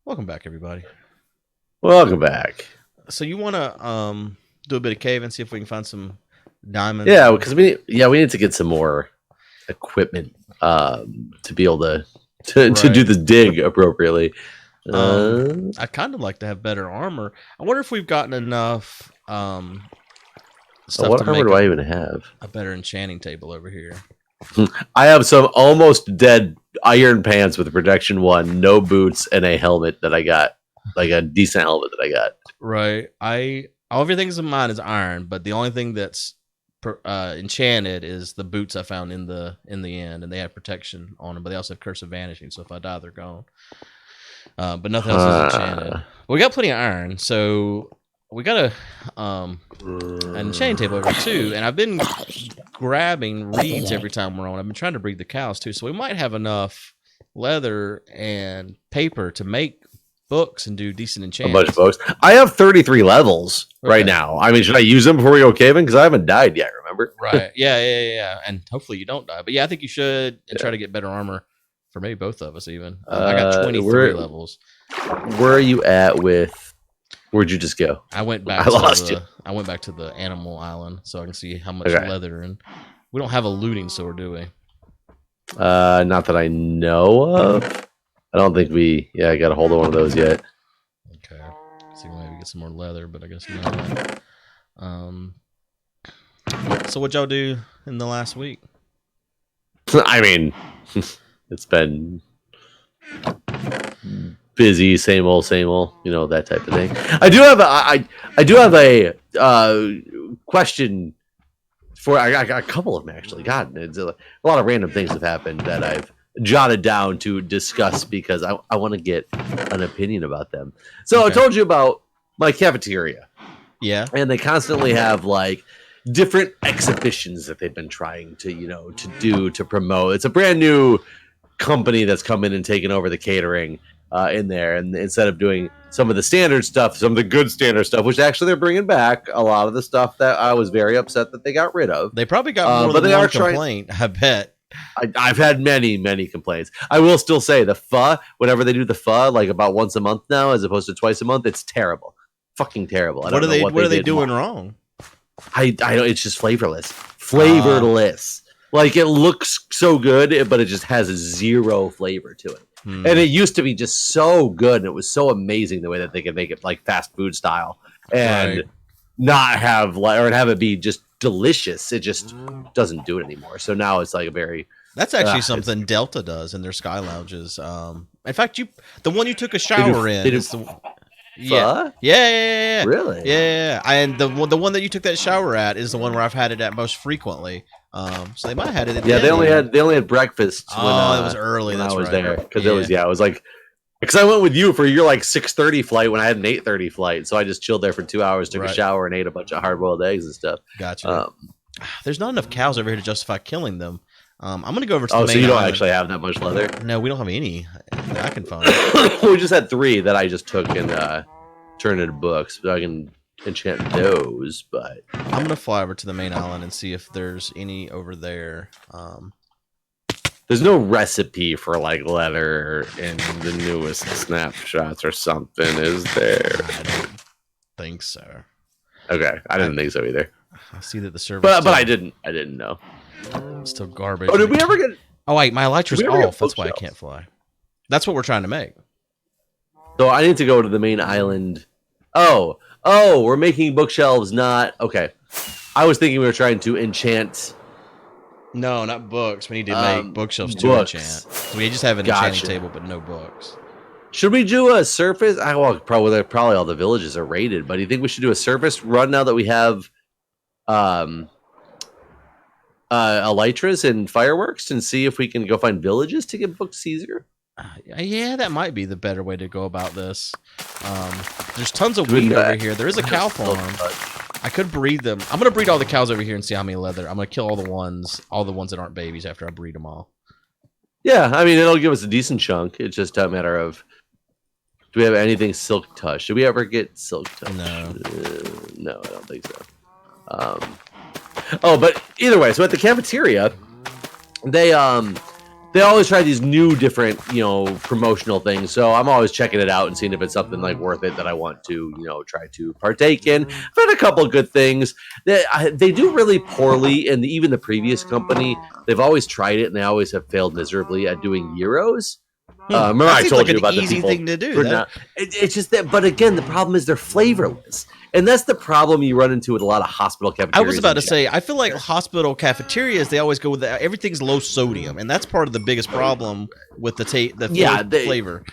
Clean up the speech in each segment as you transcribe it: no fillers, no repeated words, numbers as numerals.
Welcome back, everybody. Welcome back. So you want to do a bit of cave and see if we can find some diamonds? Yeah, because we need to get some more equipment to be able to do Right. the dig appropriately. I'd kind of like to have better armor. I wonder if we've gotten enough stuff to what armor make do I even have? a better enchanting table over here. I have some almost dead iron pants with protection 1, no boots, and a helmet that I got, like a decent helmet that I got. Right. Everything's in mine is iron, but the only thing that's enchanted is the boots I found in the end, and they have protection on them, but they also have curse of vanishing. So if I die, they're gone. But nothing else is enchanted. Well, we got plenty of iron, so we got an enchanting table over here too. And I've been grabbing reeds every time we're on. I've been trying to breed the cows too, so we might have enough leather and paper to make books and do decent A enchantments. bunch of books. I have 33 levels right now. I mean, should I use them before we go caving? Because I haven't died yet, remember? Right. Yeah. And hopefully you don't die. But yeah, I think you should and try to get better armor for maybe both of us even. I got 23 levels. Where are you at with... Where'd you just go? I went back I went back to the animal island so I can see how much leather, and we don't have a looting sword, do we? Not that I know of. I don't think we... Yeah, I got a hold of one of those yet. Okay. See, we'll maybe get some more leather, but I guess not. So what y'all do in the last week? I mean, it's been busy, same old, you know, that type of thing. I do have a question for... I got a couple of them, actually. God, it's a lot of random things have happened that I've jotted down to discuss because I want to get an opinion about them. So okay. I told you about my cafeteria. Yeah. And they constantly have like different exhibitions that they've been trying to, you know, to do to promote. It's a brand new company that's come in and taken over the catering in there. And instead of doing some of the standard stuff, some of the good standard stuff, which actually they're bringing back a lot of the stuff that I was very upset that they got rid of. They probably got more than one complaint, I bet. I've had many complaints. I will still say the pho, whenever they do the pho, like about once a month now, as opposed to twice a month, it's terrible. Fucking terrible. What are they doing wrong? I don't. It's just flavorless. Like it looks so good, but it just has zero flavor to it. And it used to be just so good, and it was so amazing the way that they could make it like fast food style, and not have or have it be just delicious. It just doesn't do it anymore. So now it's like a very... That's actually something Delta does in their sky lounges. In fact, the one you took a shower in. Yeah. Really? Yeah. And the one that you took that shower at is the one where I've had it at most frequently. So they might have had it. They only had breakfast. It was early. That's I was right. there because it was like, because I went with you for your like 6:30 flight when I had an 8:30 flight, so I just chilled there for 2 hours, took a shower, and ate a bunch of hard-boiled eggs and stuff. Gotcha. There's not enough cows over here to justify killing them. I'm gonna go over to the main so you don't island. actually have that much leather? No, we don't have any that I can find. We just had 3 that I just took and turned into books, so I can enchant those. But I'm gonna fly over to the main island and see if there's any over there. There's no recipe for like leather in the newest snapshots or something, is there? I don't think so. Okay, I didn't think so either. I see that the server, but I didn't know. Still garbage. Oh, did we ever get? Oh wait, my elytra's off. That's why I can't fly. That's what we're trying to make. So I need to go to the main island. Oh, we're making bookshelves. Not okay. I was thinking we were trying to enchant. No, not books. We need to make bookshelves to enchant. We just have an enchanting table, but no books. Should we do a surface? Well, probably all the villages are raided. But do you think we should do a surface run now that we have elytras and fireworks, and see if we can go find villages to get books easier? Yeah, that might be the better way to go about this. There's tons of wheat over here. There is a cow farm. I could breed them. I'm gonna breed all the cows over here and see how many leather. I'm gonna kill all the ones that aren't babies after I breed them all. Yeah, I mean it'll give us a decent chunk. It's just a matter of, do we have anything silk touch? Did we ever get silk touch? No, no, I don't think so. But either way, so at the cafeteria, they they always try these new, different, promotional things. So I'm always checking it out and seeing if it's something like worth it that I want to, try to partake in. I've had a couple of good things. They do really poorly, and even the previous company, they've always tried it and they always have failed miserably at doing gyros. Remember That I seems told like you an about the easy people thing to do. for not, it's just that, but again, the problem is they're flavorless. And that's the problem you run into with a lot of hospital cafeterias. I was about to say, I feel like hospital cafeterias, they always go with everything's low sodium, and that's part of the biggest problem with the flavor.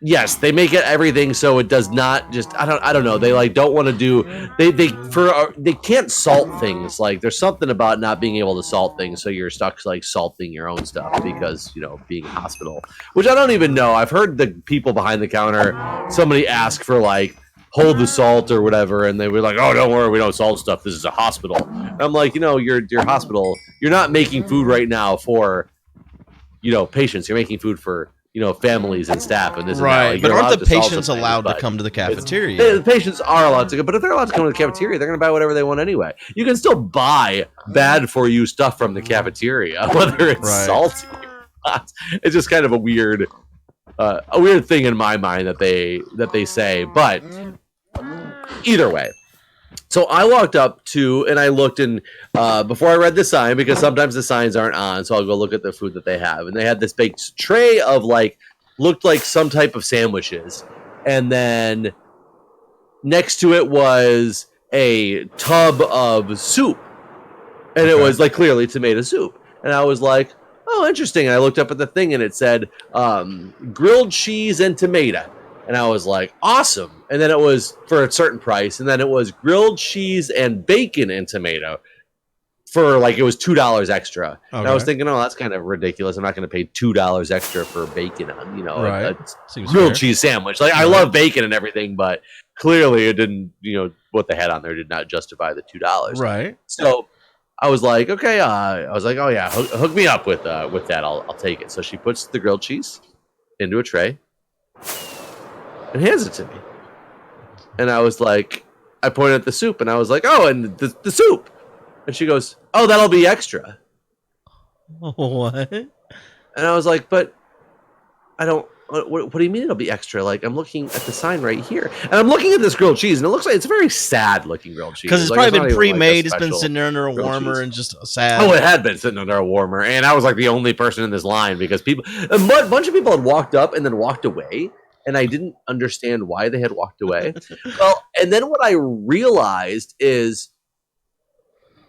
Yes, they make it everything so it does not just I don't know. They don't want to do they can't salt things. Like there's something about not being able to salt things, so you're stuck salting your own stuff because, being hospital, which I don't even know. I've heard the people behind the counter, somebody ask for hold the salt or whatever, and they were like, "Oh, don't worry, we don't salt stuff. This is a hospital." And I'm like, your hospital. You're not making food right now for, patients. You're making food for, families and staff, and this right. and that. But aren't the patients allowed to come to the cafeteria? The patients are allowed to go, but if they're allowed to come to the cafeteria, they're going to buy whatever they want anyway. You can still buy bad for you stuff from the cafeteria, whether it's salty or not. It's just kind of a weird thing in my mind that they say, but either way. So I walked up to and I looked in before I read the sign, because sometimes the signs aren't on, so I'll go look at the food that they have. And they had this big tray of looked like some type of sandwiches, and then next to it was a tub of soup, and it was clearly tomato soup. And I was like, oh, interesting. And I looked up at the thing and it said grilled cheese and tomato. And I was like, awesome. And then it was for a certain price. And then it was grilled cheese and bacon and tomato for it was $2 extra. Okay. And I was thinking, oh, that's kind of ridiculous. I'm not going to pay $2 extra for bacon on, a grilled cheese sandwich. I love bacon and everything, but clearly it didn't, what they had on there did not justify the $2. Right. So I was like, okay. I was like, oh yeah, hook me up with that. I'll take it. So she puts the grilled cheese into a tray and hands it to me. And I was like, I pointed at the soup and I was like, oh, and the soup. And she goes, oh, that'll be extra. What? And I was like, but I don't, what do you mean it'll be extra? I'm looking at the sign right here. And I'm looking at this grilled cheese, and it looks like it's a very sad looking grilled cheese. Because it's probably been pre-made. It's been sitting there under a warmer and just sad. Oh, it had been sitting under a warmer. And I was the only person in this line because a bunch of people had walked up and then walked away. And I didn't understand why they had walked away. Well, and then what I realized is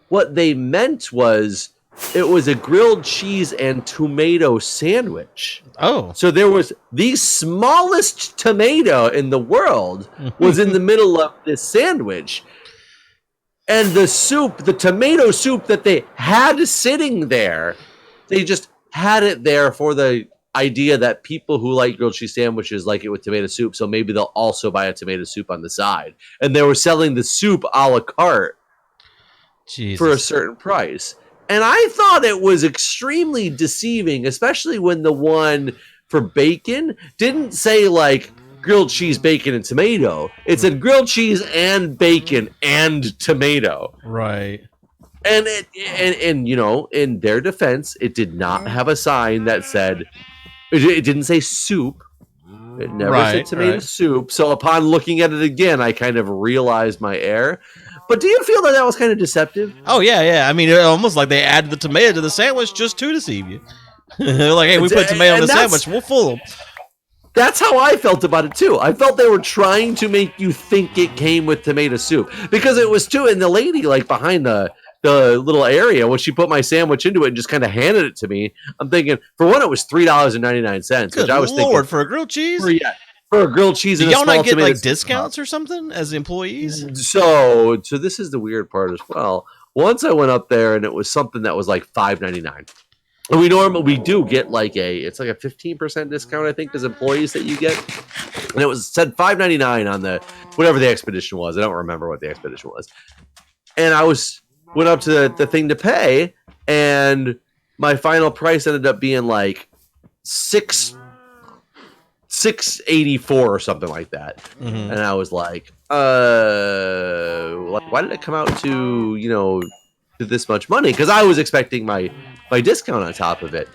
what they meant was it was a grilled cheese and tomato sandwich. Oh. So there was the smallest tomato in the world was in the middle of this sandwich. And the soup, the tomato soup that they had sitting there, they just had it there for the idea that people who like grilled cheese sandwiches like it with tomato soup, so maybe they'll also buy a tomato soup on the side. And they were selling the soup a la carte for a certain price. And I thought it was extremely deceiving, especially when the one for bacon didn't say grilled cheese, bacon, and tomato. It said grilled cheese and bacon and tomato. Right. And in their defense, it did not have a sign that said, it didn't say soup. It never said tomato soup. So upon looking at it again, I kind of realized my error. But do you feel that was kind of deceptive? Oh, yeah. I mean, it almost like they added the tomato to the sandwich just to deceive you. They're like, hey, we put tomato in the sandwich. We'll fool them. That's how I felt about it, too. I felt they were trying to make you think it came with tomato soup. Because it was, too, and the lady, behind the little area, when she put my sandwich into it and just kind of handed it to me, I'm thinking, for one, it was $3.99, which I was thinking, for a grilled cheese? For a grilled cheese. Do y'all not get discounts or something as employees? So this is the weird part as well. Once I went up there and it was something that was $5.99. And we do get it's a 15% discount, I think, as employees that you get. And it said $5.99 on the whatever the expedition was. I don't remember what the expedition was. And I went up to the thing to pay, and my final price ended up being $6.84 or something like that. Mm-hmm. And I was like, why did it come out to to this much money? Because I was expecting my discount on top of it.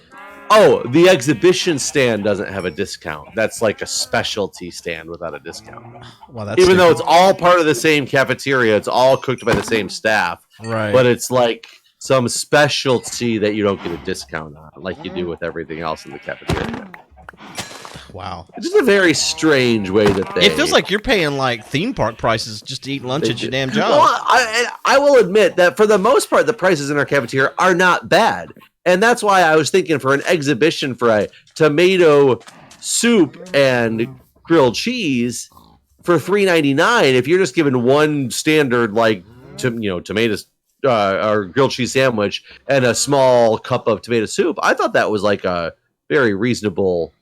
Oh, the exhibition stand doesn't have a discount. That's like a specialty stand without a discount. Well, that's Even though it's stupid. all part of the same cafeteria, it's all cooked by the same staff. Right. But it's like some specialty that you don't get a discount on, like you do with everything else in the cafeteria. Wow. It's just a very strange way that they. It feels like you're paying like theme park prices just to eat lunch at your damn job. Well, I will admit that for the most part, the prices in our cafeteria are not bad. And that's why I was thinking for an exhibition for a tomato soup and grilled cheese for $3.99. If you're just given one standard like tomato or grilled cheese sandwich and a small cup of tomato soup, I thought that was like a very reasonable,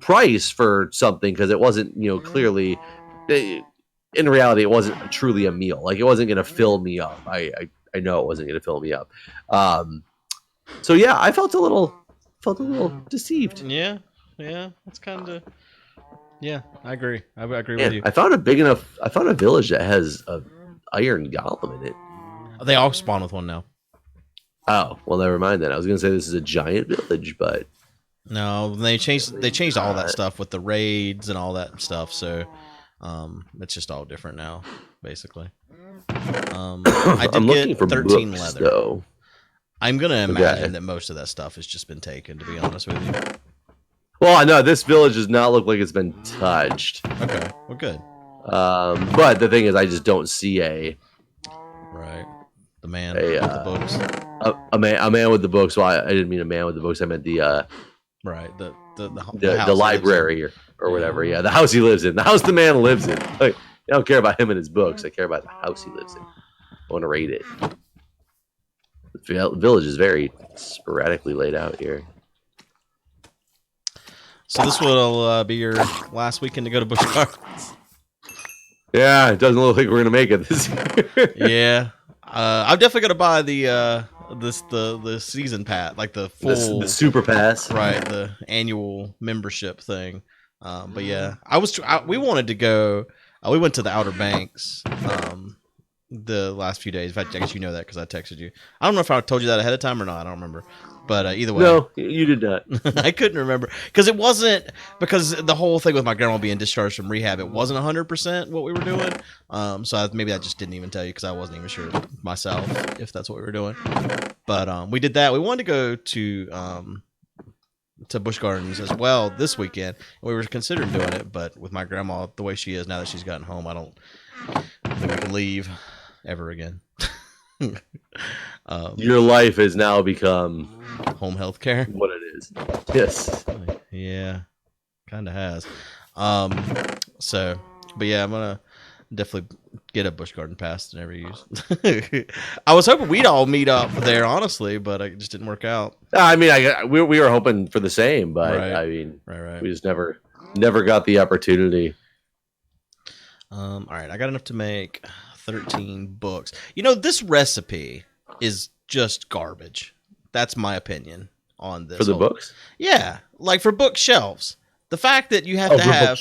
price for something because it wasn't clearly. In reality, it wasn't truly a meal. Like it wasn't going to fill me up. I know it wasn't going to fill me up. So yeah, I felt a little deceived. Yeah, that's kind of. Yeah, I agree. I agree with you. I found a village that has a iron golem in it. They all spawn with one now. Oh well, never mind then. I was going to say this is a giant village, but no, they changed all that stuff with the raids and all that stuff. So it's just all different now, basically. I did get 13 books, leather. Though. I'm gonna imagine that most of that stuff has just been taken. To be honest with you. Well, I know this village does not look like it's been touched. Okay, well, good. But the thing is, I just don't see the man with the books. A man with the books. Well, I didn't mean a man with the books. I meant the the library or whatever. Yeah, the house he lives in. The house the man lives in. Like, I don't care about him and his books. I care about the house he lives in. I want to raid it. The village is very sporadically laid out here. So this will be your last weekend to go to Busch Gardens. Yeah, it doesn't look like we're gonna make it this year. Yeah, I'm definitely gonna buy the season pass, like the full the super pass, right? The annual membership thing. But yeah, we wanted to go. We went to the Outer Banks the last few days. In fact, I guess you know that because I texted you. I don't know if I told you that ahead of time or not. I don't remember. But either way, no, you did not. I couldn't remember because the whole thing with my grandma being discharged from rehab, it wasn't 100% what we were doing. So maybe I just didn't even tell you because I wasn't even sure myself if that's what we were doing. But we did that. We wanted to go to Busch Gardens as well this weekend. We were considering doing it, but with my grandma the way she is now that she's gotten home, I don't think we can leave ever again. Your life has now become home health care. What it is. Yes. Yeah, kind of has. But yeah, I'm gonna definitely get a Busch Garden pass to never use. I was hoping we'd all meet up there, honestly, but it just didn't work out. I mean, we were hoping for the same, but right. I mean, right. We just never got the opportunity. All right, I got enough to make 13 books. This recipe is just garbage. That's my opinion on this. For the books? Yeah, like for bookshelves. The fact that you have to have,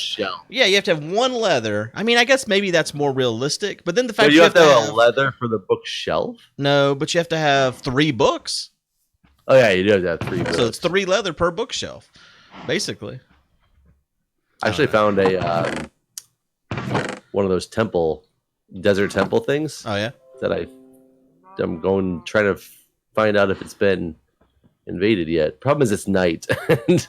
you have to have one leather. I mean, I guess maybe that's more realistic. But then the fact you have to have a leather for the bookshelf. No, but you have to have 3 books. Oh yeah, you do have to have 3 books. So it's 3 leather per bookshelf, basically. I actually found a one of those desert temple things. Oh yeah, that I'm going trying to find out if it's been invaded yet. Problem is it's night. And,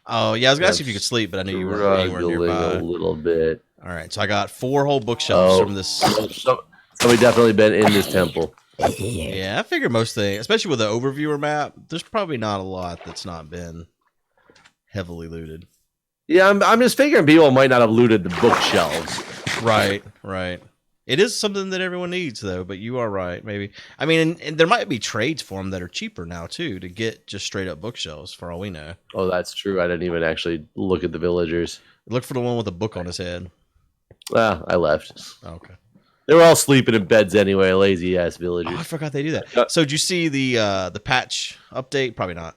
oh yeah, I was gonna ask you if you could sleep, but I knew you weren't nearby. A little bit. All right, so I got 4 whole bookshelves from this. Somebody definitely been in this temple. Yeah, I figured most things, especially with the overviewer map, there's probably not a lot that's not been heavily looted. Yeah, I'm just figuring people might not have looted the bookshelves. Right. It is something that everyone needs, though. But you are right. Maybe I mean, and there might be trades for them that are cheaper now too to get just straight up bookshelves. For all we know. Oh, that's true. I didn't even actually look at the villagers. Look for the one with a book on his head. I left. Oh, okay. They were all sleeping in beds anyway. Lazy ass villagers. Oh, I forgot they do that. So did you see the patch update? Probably not.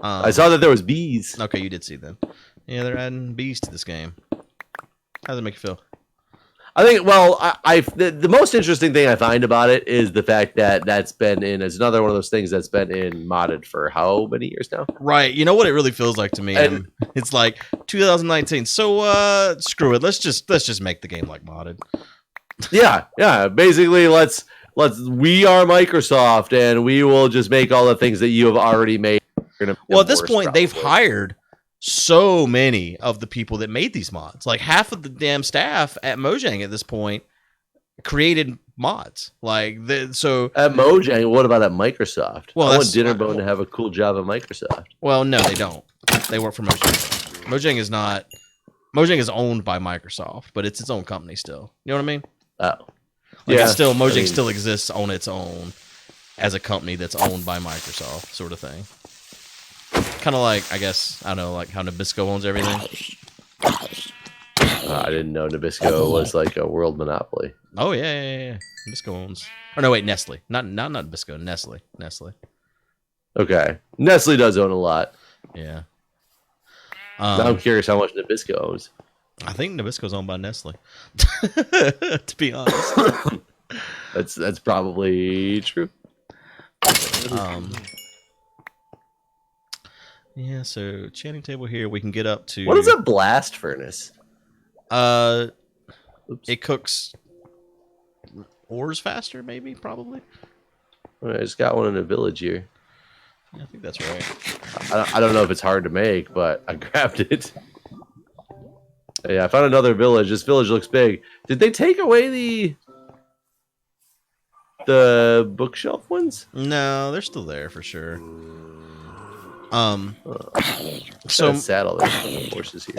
I saw that there was bees. Okay, you did see them. Yeah, they're adding bees to this game. How does it make you feel? I think. Well, the most interesting thing I find about it is the fact that that's been in as another one of those things that's been in modded for how many years now? Right. You know what it really feels like to me? And It's like 2019. So screw it. Let's just make the game like modded. yeah. Basically, let's we are Microsoft, and we will just make all the things that you have already made. Well, at this point, they've hired so many of the people that made these mods. Like half of the damn staff at Mojang at this point created mods. Like so at Mojang. What about at Microsoft? Well, I want Dinnerbone to have a cool job at Microsoft. Well, no, they don't. They work for Mojang. Mojang is not. Mojang is owned by Microsoft, but it's its own company still. You know what I mean? Oh, like yeah. Still, Mojang still exists on its own as a company that's owned by Microsoft, sort of thing. Kind of like, I guess, I don't know, like how Nabisco owns everything. I didn't know Nabisco was like a world monopoly. Oh yeah. Nabisco owns. Oh no, wait, Nestle. Not Nabisco. Nestle. Okay, Nestle does own a lot. Yeah. Now I'm curious how much Nabisco owns. I think Nabisco's owned by Nestle. To be honest, that's probably true. Yeah, so chanting table here, we can get up to... What is a blast furnace? It cooks ores faster, maybe, probably. I just got one in a village here. Yeah, I think that's right. I don't know if it's hard to make, but I grabbed it. Yeah, I found another village. This village looks big. Did they take away the bookshelf ones? No, they're still there for sure. So sad all the horses here.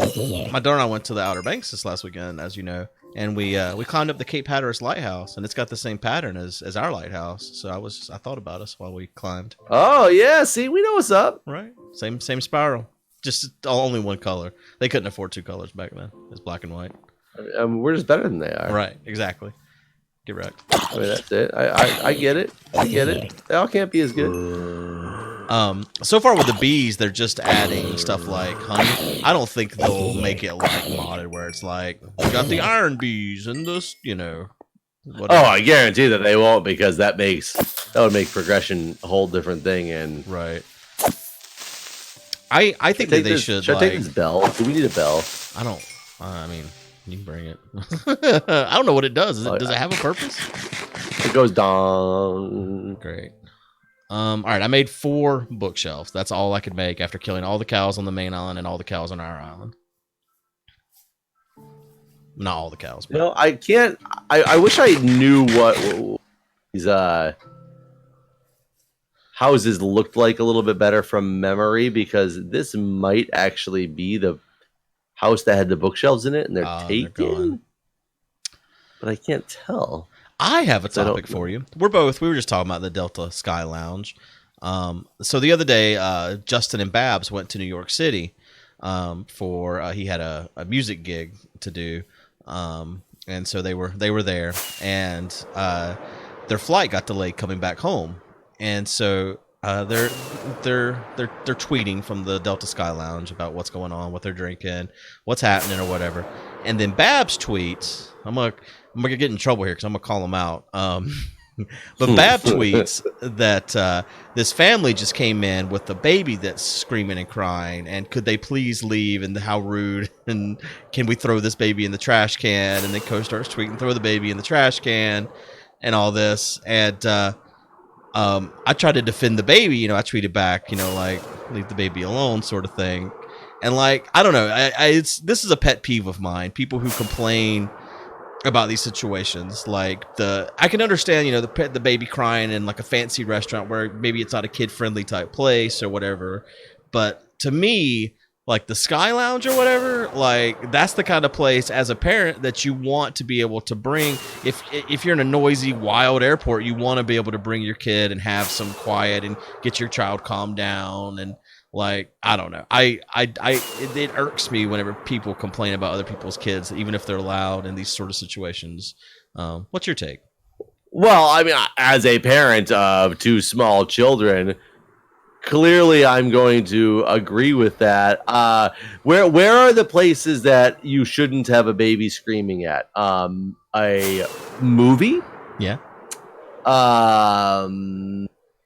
My daughter and I went to the Outer Banks this last weekend, as you know, and we climbed up the Cape Hatteras lighthouse, and it's got the same pattern as our lighthouse. So I thought about us while we climbed. Oh yeah, see, we know what's up. Right, same spiral, just only one color. They couldn't afford two colors back then. It's black and white. We're just better than they are. Right, exactly. Get wrecked. I mean, that's it. I get it. I get it. They all can't be as good. So far with the bees, they're just adding stuff like honey. I don't think they'll make it like modded where it's like we got the iron bees and this, whatever. Oh, I guarantee that they won't, because that would make progression a whole different thing. And right. I think that they should. Should I take this bell? Do we need a bell? I don't. I mean, you can bring it. I don't know what it does. Does it have a purpose? It goes down. Great. All right, I made 4 bookshelves. That's all I could make after killing all the cows on the main island and all the cows on our island. Not all the cows. But... I can't. I wish I knew what these houses looked like a little bit better from memory, because this might actually be the house that had the bookshelves in it, and they're taken. But I can't tell. I have a topic for you. We were just talking about the Delta Sky Lounge. So the other day, Justin and Babs went to New York City for he had a music gig to do, and so they were there, and their flight got delayed coming back home, and so they're tweeting from the Delta Sky Lounge about what's going on, what they're drinking, what's happening, or whatever, and then Babs tweets. I'm gonna get in trouble here because I'm gonna call them out. But Bab tweets that this family just came in with a baby that's screaming and crying, and could they please leave? And how rude! And can we throw this baby in the trash can? And then Coach starts tweeting, "Throw the baby in the trash can," and all this. And I tried to defend the baby. I tweeted back, like leave the baby alone, sort of thing. And like I don't know, this is a pet peeve of mine. People who complain about these situations, like I can understand, the baby crying in like a fancy restaurant where maybe it's not a kid friendly type place or whatever, but to me, like the Sky Lounge or whatever, like that's the kind of place as a parent that you want to be able to bring. If you're in a noisy, wild airport, you want to be able to bring your kid and have some quiet and get your child calmed down. And like, I don't know. It irks me whenever people complain about other people's kids, even if they're loud in these sort of situations. What's your take? Well, I mean, as a parent of 2 small children, clearly I'm going to agree with that. Where are the places that you shouldn't have a baby screaming at? A movie? Yeah.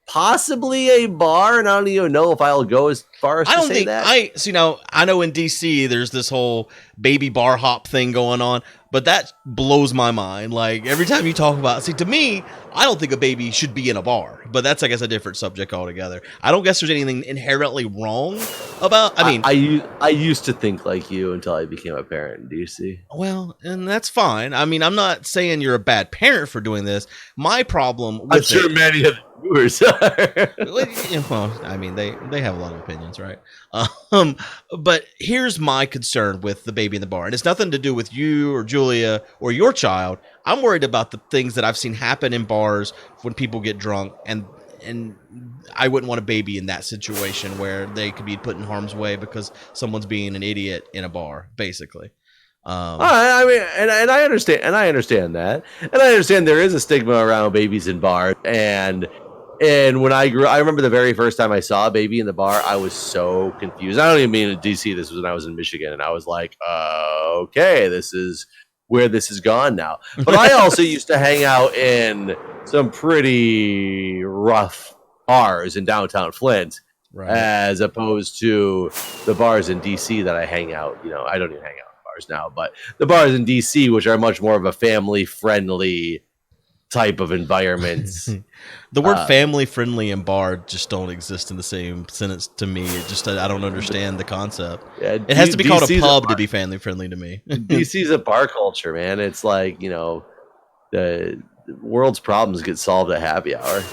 Possibly a bar, and I don't even know if I'll go as far as I to don't say think that. so, you know, I know in DC there's this whole baby bar hop thing going on, but that blows my mind. Like every time you talk about, see, to me, I don't think a baby should be in a bar, but that's, I guess, a different subject altogether. I don't guess there's anything inherently wrong about. I mean, I used to think like you until I became a parent in DC. well, and that's fine. I mean, I'm not saying you're a bad parent for doing this. My problem I'm with sure it, many of the viewers are. well, I mean, they have a lot of opinions, right? Um, but here's my concern with the baby in the bar, and it's nothing to do with you or Julia or your child. I'm worried about the things that I've seen happen in bars when people get drunk, and I wouldn't want a baby in that situation where they could be put in harm's way because someone's being an idiot in a bar, basically. I mean, and I understand that, and I understand there is a stigma around babies in bars, and when I remember the very first time I saw a baby in the bar, I was so confused. I don't even mean in DC. This was when I was in Michigan, and I was like, okay, this is where this has gone now. But I also used to hang out in some pretty rough bars in downtown Flint, Right. as opposed to the bars in DC that I hang out. You know, I don't even hang out in bars now, but the bars in DC, which are much more of a family-friendly type of environments. The word family friendly and bar just don't exist in the same sentence to me. It just, I don't understand the concept. Yeah, It has to be called a DC's pub to be family friendly to me. DC's a bar culture, man. It's like, you know, the world's problems get solved at happy hour.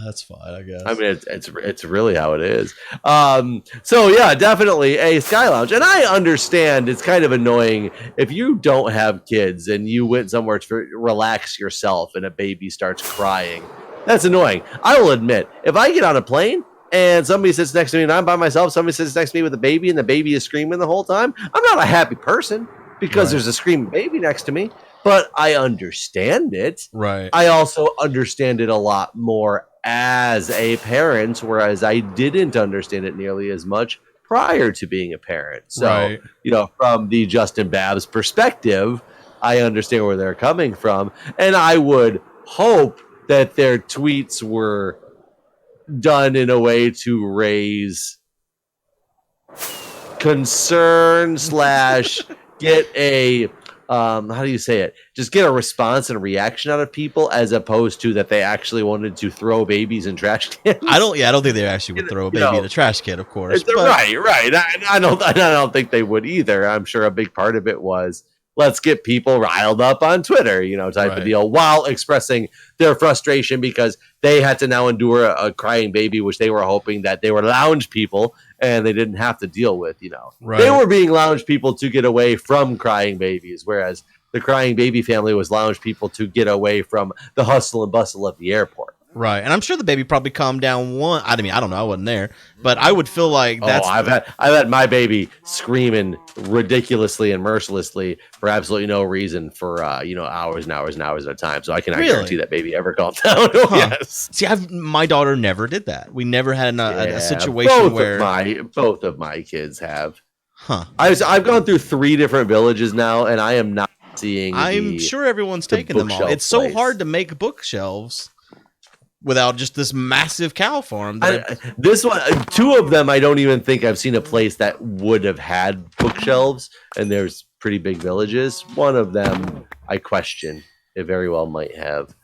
That's fine, I guess. I mean, it's really how it is. So yeah, definitely a Sky Lounge, and I understand it's kind of annoying if you don't have kids and you went somewhere to relax yourself and a baby starts crying. That's annoying. I will admit, if I get on a plane and somebody sits next to me and I'm by myself, somebody sits next to me with a baby and the baby is screaming the whole time, I'm not a happy person because there's a screaming baby next to me. But I understand it. Right. I also understand it a lot more as a parent, whereas I didn't understand it nearly as much prior to being a parent. So, you know, from the Justin Babs perspective, I understand where they're coming from. And I would hope that their tweets were done in a way to raise concern / get a how do you say it? Just get a response and a reaction out of people, as opposed to that they actually wanted to throw babies in trash cans. I don't think they actually would throw a baby in a trash can, of course. But... Right. I don't think they would either. I'm sure a big part of it was, let's get people riled up on Twitter, you know, type of deal, while expressing their frustration because they had to now endure a crying baby, which they were hoping that they were lounge people and they didn't have to deal with, you know. They were being lounge people to get away from crying babies, whereas the crying baby family was lounge people to get away from the hustle and bustle of the airport. Right, and I'm sure the baby probably calmed down one. I mean, I don't know, I wasn't there, but I would feel like that's. I've had my baby screaming ridiculously and mercilessly for absolutely no reason for hours and hours and hours at a time. So I cannot guarantee that baby ever calmed down. Yes. See, my daughter never did that. We never had a situation where both of my kids have. Huh. I've gone through 3 different villages now, and I am not seeing. I'm sure everyone's taking them all. It's so hard to make bookshelves without just this massive cow farm. This one, 2 of them, I don't even think I've seen a place that would have had bookshelves, and there's pretty big villages. One of them, I question. It very well might have.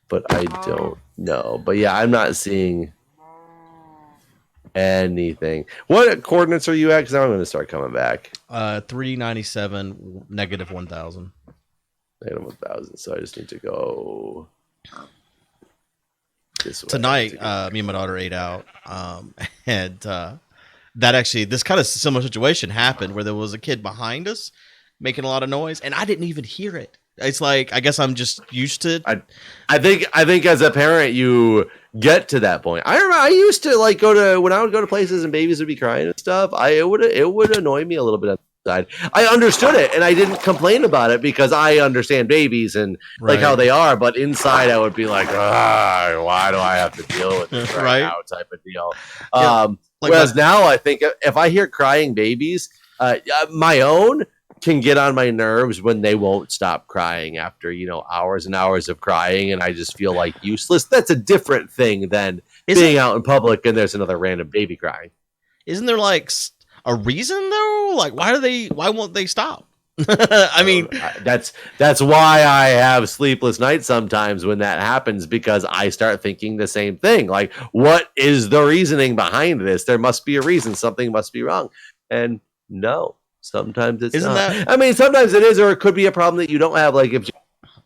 But I don't know. But yeah, I'm not seeing anything. What coordinates are you at? Because now I'm going to start coming back. 397 negative 1,000. Negative 1,000. So I just need to go this way. Tonight, me and my daughter ate out, and that actually, this kind of similar situation happened where there was a kid behind us making a lot of noise, and I didn't even hear it. It's like, I guess I'm just used to. I think as a parent you get to that point. I remember I used to like when I would go to places and babies would be crying and stuff. It would annoy me a little bit at I understood it and I didn't complain about it because I understand babies and like how they are. But inside, I would be like, why do I have to deal with this right now? Type of deal. Yeah, Whereas now, I think if I hear crying babies, my own can get on my nerves when they won't stop crying after hours and hours of crying, and I just feel like useless. That's a different thing than being out in public and there's another random baby crying. Isn't there like a reason though? Like why won't they stop? I mean, that's why I have sleepless nights sometimes when that happens, because I start thinking the same thing. Like, what is the reasoning behind this? There must be a reason. Something must be wrong. And no, sometimes it's not. I mean, sometimes it is, or it could be a problem that you don't have. Like if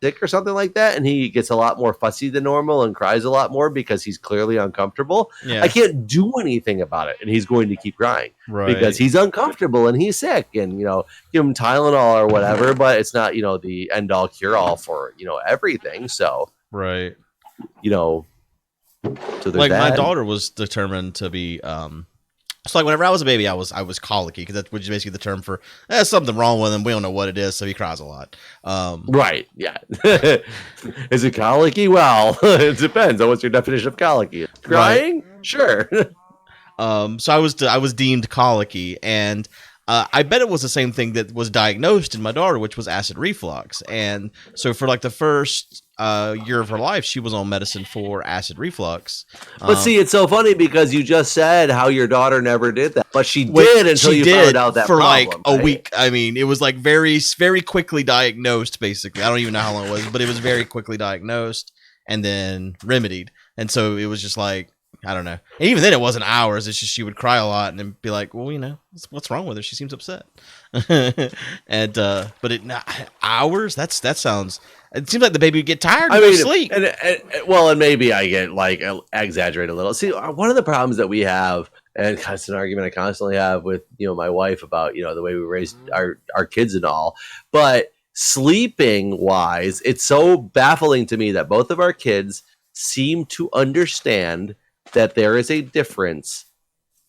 sick or something like that, and he gets a lot more fussy than normal and cries a lot more because he's clearly uncomfortable. I can't do anything about it, and he's going to keep crying because he's uncomfortable and he's sick, and give him Tylenol or whatever, but it's not the end all cure all for everything. So so like my daughter was determined to be so like whenever I was a baby, I was colicky, because that's basically the term for there's something wrong with him. We don't know what it is, so he cries a lot. Yeah. Is it colicky? Well, it depends on what's your definition of colicky. Crying? Sure. So I was deemed colicky, and I bet it was the same thing that was diagnosed in my daughter, which was acid reflux. And so for like the first year of her life, she was on medicine for acid reflux. But see, it's so funny because you just said how your daughter never did that, but she did until you found out that for problem, like a week. I mean, it was like very, very quickly diagnosed, basically. I don't even know how long it was, but it was very quickly diagnosed and then remedied. And so it was just like, I don't know. And even then, it wasn't hours. It's just she would cry a lot and then be like, "Well, what's wrong with her? She seems upset." And hours. That sounds. It seems like the baby would get tired and go to sleep. And maybe I get like exaggerate a little. See, one of the problems that we have, and it's an argument I constantly have with my wife about the way we raise our kids and all, but sleeping wise, it's so baffling to me that both of our kids seem to understand that there is a difference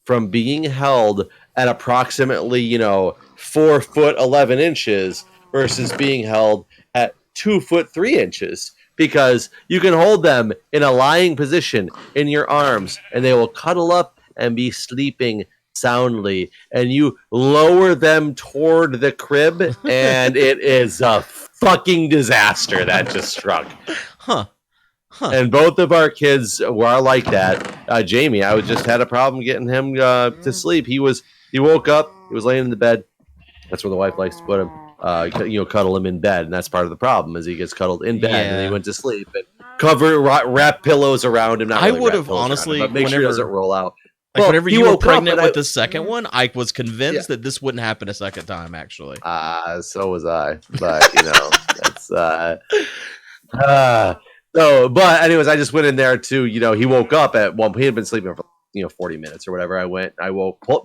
from being held at approximately 4 foot 11 inches versus being held at 2 foot 3 inches, because you can hold them in a lying position in your arms and they will cuddle up and be sleeping soundly, and you lower them toward the crib and it is a fucking disaster that just struck. And both of our kids were like that. Jamie, I just had a problem getting him to sleep. He woke up, he was laying in the bed. That's where the wife likes to put him. Cuddle him in bed, and that's part of the problem is he gets cuddled in bed and then he went to sleep and wrap pillows around him. Not really, I would have honestly, but make sure he doesn't roll out. Like whenever you were pregnant with the second one, I was convinced that this wouldn't happen a second time. Actually, so was I. But that's So, but anyways, I just went in there to, he woke up at one point. He had been sleeping for, 40 minutes or whatever.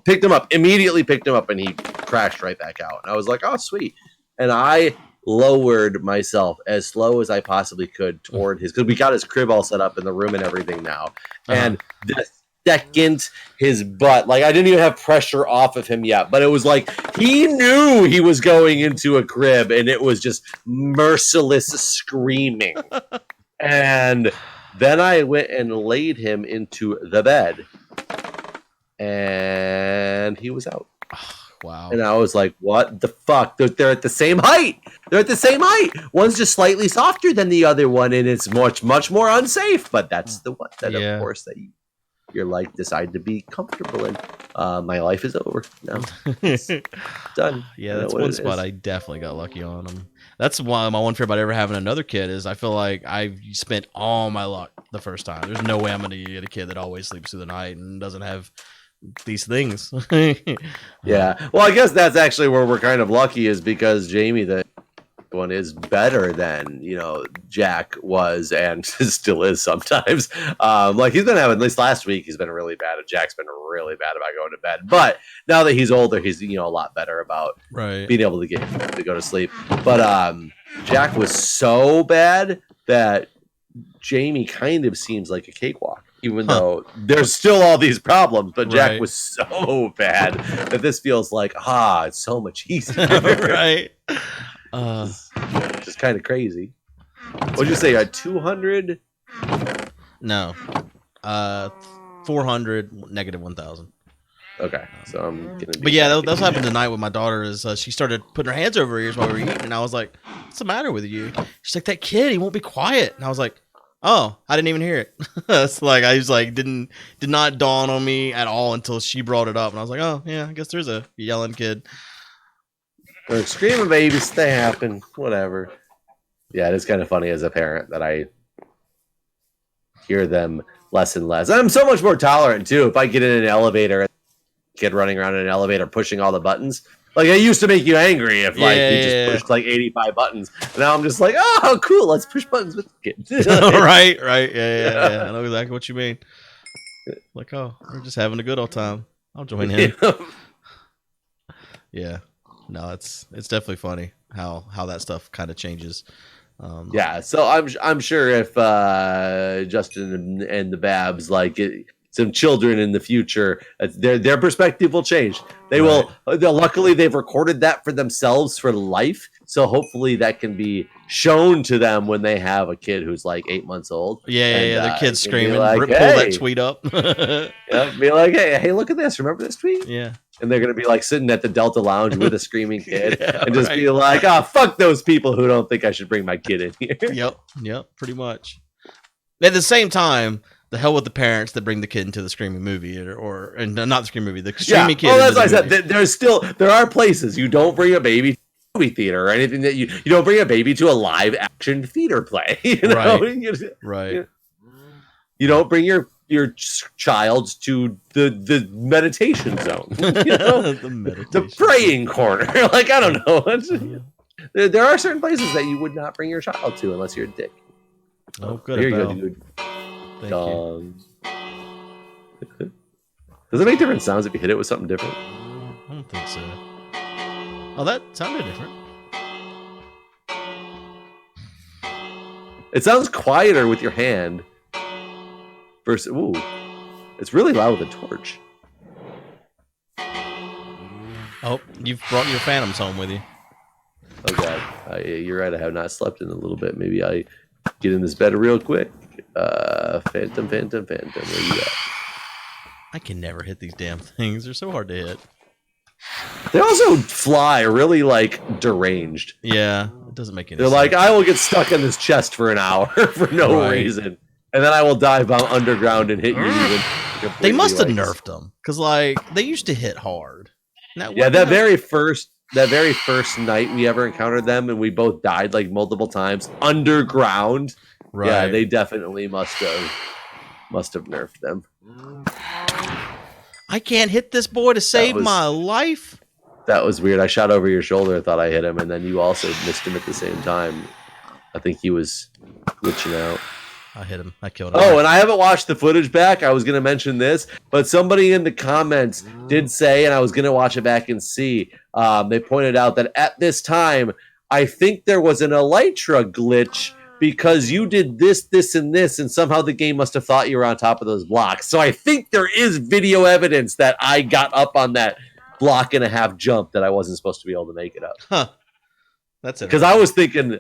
Picked him up, immediately picked him up, and he crashed right back out. And I was like, oh, sweet. And I lowered myself as slow as I possibly could toward his, because we got his crib all set up in the room and everything now. And the second his butt, like I didn't even have pressure off of him yet, but it was like he knew he was going into a crib, and it was just merciless screaming. And then I went and laid him into the bed, and he was out. Wow. And I was like, what the fuck? They're at the same height. One's just slightly softer than the other one, and it's much, much more unsafe. But that's the one that, of course, that your life decided to be comfortable in. My life is over now. It's done. Yeah, that's one spot I definitely got lucky on him. That's why my one fear about ever having another kid is I feel like I've spent all my luck the first time. There's no way I'm going to get a kid that always sleeps through the night and doesn't have these things. Yeah. Well, I guess that's actually where we're kind of lucky, is because Jamie, the one, is better than Jack was and still is sometimes. Like he's been having, at least last week, he's been really bad. Jack's been really bad about going to bed. But now that he's older, he's a lot better about being able to get to go to sleep. But Jack was so bad that Jamie kind of seems like a cakewalk. even though there's still all these problems. But Jack Right. was so bad that this feels like it's so much easier. Right. Just kind of crazy. What'd you say? 200? No. 400 negative 1,000. Okay, so I'm gonna. But yeah, that's what happened tonight with my daughter. Is she started putting her hands over her ears while we were eating, and I was like, "What's the matter with you?" She's like, "That kid, he won't be quiet." And I was like, "Oh, I didn't even hear it." It's like I was like, did not dawn on me at all until she brought it up, and I was like, "Oh yeah, I guess there's a yelling kid." Or screaming babies, they happen. Whatever. Yeah, it is kind of funny as a parent that I hear them less and less. I'm so much more tolerant too. If I get in an elevator, kid running around in an elevator pushing all the buttons. Like, it used to make you angry if you just pushed like 85 buttons. And now I'm just like, oh, cool, let's push buttons with the kids. Right. Yeah. I know exactly what you mean. Like, oh, we're just having a good old time. I'll join in. Yeah. No, it's definitely funny how that stuff kind of changes. Yeah, so I'm sure if Justin and the Babs some children in the future, their perspective will change. They will. Luckily, they've recorded that for themselves for life, so hopefully that can be shown to them when they have a kid who's like 8 months old. Yeah. The kid's screaming. Like, pull that tweet up. Be like, hey, look at this. Remember this tweet? Yeah. And they're gonna be like sitting at the Delta Lounge with a screaming kid, and just be like, fuck those people who don't think I should bring my kid in here. Yep. Pretty much. At the same time, the hell with the parents that bring the kid into the screaming movie, or not the screaming movie, the screaming kid. Well, that's what I said. There are places you don't bring a baby to a movie theater or anything that you don't bring a baby to a live action theater play. You know? Right. You don't bring your child to the meditation zone. You know? the praying corner. Like, I don't know. There are certain places that you would not bring your child to unless you're a dick. Oh, good. Here you go, dude. Thank you. Does it make different sounds if you hit it with something different? I don't think so. Oh, that sounded different. It sounds quieter with your hand. Versus, it's really loud with a torch. Oh, you've brought your phantoms home with you. Oh god, you're right. I have not slept in a little bit. Maybe I get in this bed real quick. Phantom. Where you at? I can never hit these damn things. They're so hard to hit. They also fly really like deranged. Yeah, it doesn't make any sense. They're like, I will get stuck in this chest for an hour for no reason. And then I will dive underground and hit you even. They must have nerfed them. Because like they used to hit hard. That very first night we ever encountered them and we both died like multiple times underground. Right. Yeah, they definitely must have nerfed them. I can't hit this boy to save my life. That was weird. I shot over your shoulder, thought I hit him, and then you also missed him at the same time. I think he was glitching out. I hit him. I killed him. Oh, and I haven't watched the footage back. I was going to mention this, but somebody in the comments did say, and I was going to watch it back and see, they pointed out that at this time, I think there was an Elytra glitch because you did this, and this, and somehow the game must have thought you were on top of those blocks. So I think there is video evidence that I got up on that block and a half jump that I wasn't supposed to be able to make it up. Huh. That's it. Because I was thinking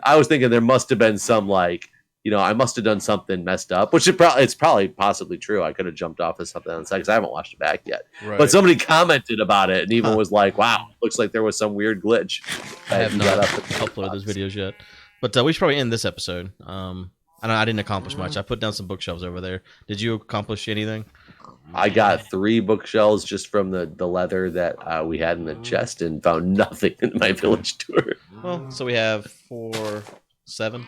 there must have been some I must have done something messed up, which it's probably possibly true. I could have jumped off of something on the side because I haven't watched it back yet. Right. But somebody commented about it and even was like, wow, looks like there was some weird glitch. I have not uploaded those videos yet. But we should probably end this episode. I didn't accomplish much. I put down some bookshelves over there. Did you accomplish anything? I got 3 bookshelves just from the leather that we had in the chest and found nothing in my village tour. Well, so we have 7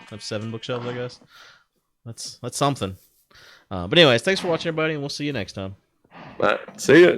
bookshelves, I guess. That's something. But anyways, thanks for watching, everybody, and we'll see you next time. See ya.